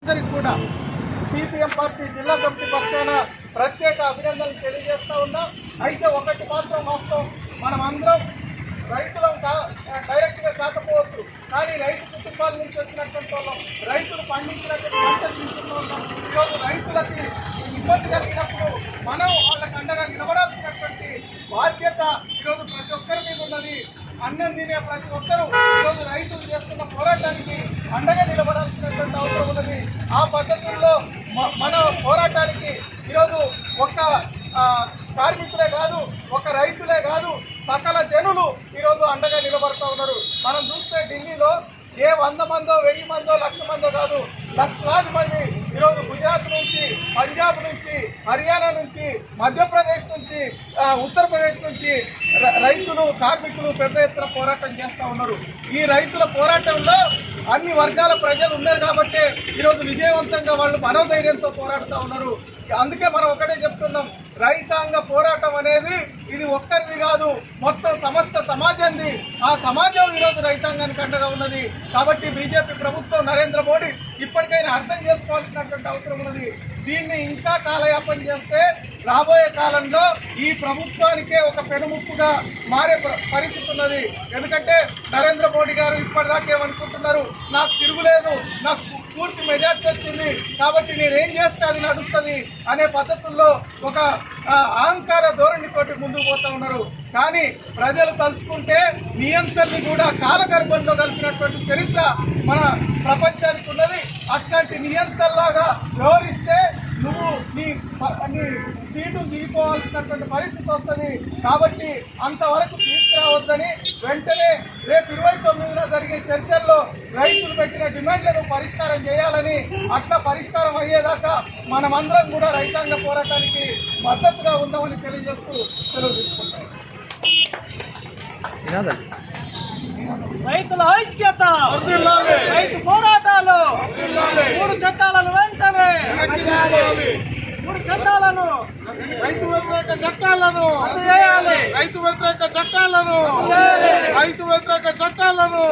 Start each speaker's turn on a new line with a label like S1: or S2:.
S1: కూడా CPM party జిల్లా committee పక్షాన ప్రత్యేక అభినందనలు తెలియజేస్తా ఉన్నాం. అయితే ఒకటి మాత్రం వాస్తవం, మనం అందరం రైతులం డైరెక్ట్గా కాకపోవచ్చు, కానీ రైతు కుటుంబాల నుంచి వచ్చినటువంటి వాళ్ళం, రైతులు పండించినటువంటి పంటలు తీసుకున్న వాళ్ళం. ఈరోజు రైతులకి ఇబ్బంది కలిగినప్పుడు మనం వాళ్ళకి అండగా నిలబడాల్సినటువంటి బాధ్యత ఈరోజు ప్రతి ఒక్కరి మీద ఉన్నది. అన్నం తినే ప్రతి ఒక్కరూ ఈరోజు రైతులు చేస్తున్న పోరాటానికి అండగా నిలబడాల్సినటువంటి అవసరం ఉన్నది. ఆ పద్ధతుల్లో మన పోరాటానికి ఈరోజు ఒక కార్మికులే కాదు, ఒక రైతులే కాదు, సకల జనులు ఈరోజు అండగా నిలబడుతూ ఉన్నారు. మనం చూస్తే ఢిల్లీలో ఏ 100 మందో 1000 మందో 1,00,000 మందో కాదు, లక్షలాది మంది ఈరోజు గుజరాత్ నుంచి, పంజాబ్ నుంచి, హర్యానా నుంచి, మధ్యప్రదేశ్ నుంచి, ఉత్తరప్రదేశ్ నుంచి రైతులు కార్మికులు పెద్ద ఎత్తున పోరాటం చేస్తూ ఉన్నారు. ఈ రైతుల పోరాటంలో అన్ని వర్గాల ప్రజలు ఉన్నారు కాబట్టి ఈరోజు విజయవంతంగా వాళ్ళు మనోధైర్యంతో పోరాడుతూ ఉన్నారు. అందుకే మనం ఒకటే చెప్తున్నాం, రైతాంగ పోరాటం అనేది ఇది ఒక్కరిది కాదు, మొత్తం సమస్త సమాజాన్ని. ఆ సమాజం ఈరోజు రైతాంగానికి అండగా ఉన్నది. కాబట్టి బీజేపీ ప్రభుత్వం, నరేంద్ర మోడీ ఇప్పటికైనా అర్థం చేసుకోవాల్సినటువంటి అవసరం ఉన్నది. దీన్ని ఇంకా కాలయాపన చేస్తే రాబోయే కాలంలో ఈ ప్రభుత్వానికే ఒక పెనుముప్పుగా మారే పరిస్థితి ఉన్నది. ఎందుకంటే నరేంద్ర మోడీ గారు ఇప్పటిదాకా ఏమనుకుంటున్నారు, నాకు తిరుగులేదు, నాకు పూర్తి మెజార్టీ వచ్చింది కాబట్టి నేనేం చేస్తే అది నడుస్తుంది అనే పద్ధతుల్లో ఒక అహంకార ధోరణితోటి ముందుకు పోతూ ఉన్నారు. కానీ ప్రజలు తలుచుకుంటే నియంత్రణని కూడా కాలగర్భంలో కలిపినటువంటి చరిత్ర మన ప్రపంచానికి ఉన్నది. అట్లాంటి నియంత్రణలాగా వ్యవహరిస్తే నువ్వు నీ సీటు దిగిపోవాల్సినటువంటి పరిస్థితి వస్తుంది. కాబట్టి అంతవరకు తీసుకురావద్దని వెంటనే రేపు 29న జరిగే చర్చల్లో రైతులు పెట్టిన డిమాండ్లను పరిష్కారం చేయాలని, అట్లా పరిష్కారం అయ్యేదాకా మనమందరం కూడా రైతాంగ పోరాటానికి మద్దతుగా ఉందామని తెలియజేస్తూ సెలవు తీసుకుంటాం. రైతుల ఐక్యత, రైతు పోరాటాలు, 3 చట్టాలను వెంటనే, 3 చట్టాలను,
S2: రైతు వ్యతిరేక చట్టాలను, రైతు వ్యతిరేక చట్టాలను, రైతు వ్యతిరేక చట్టాలను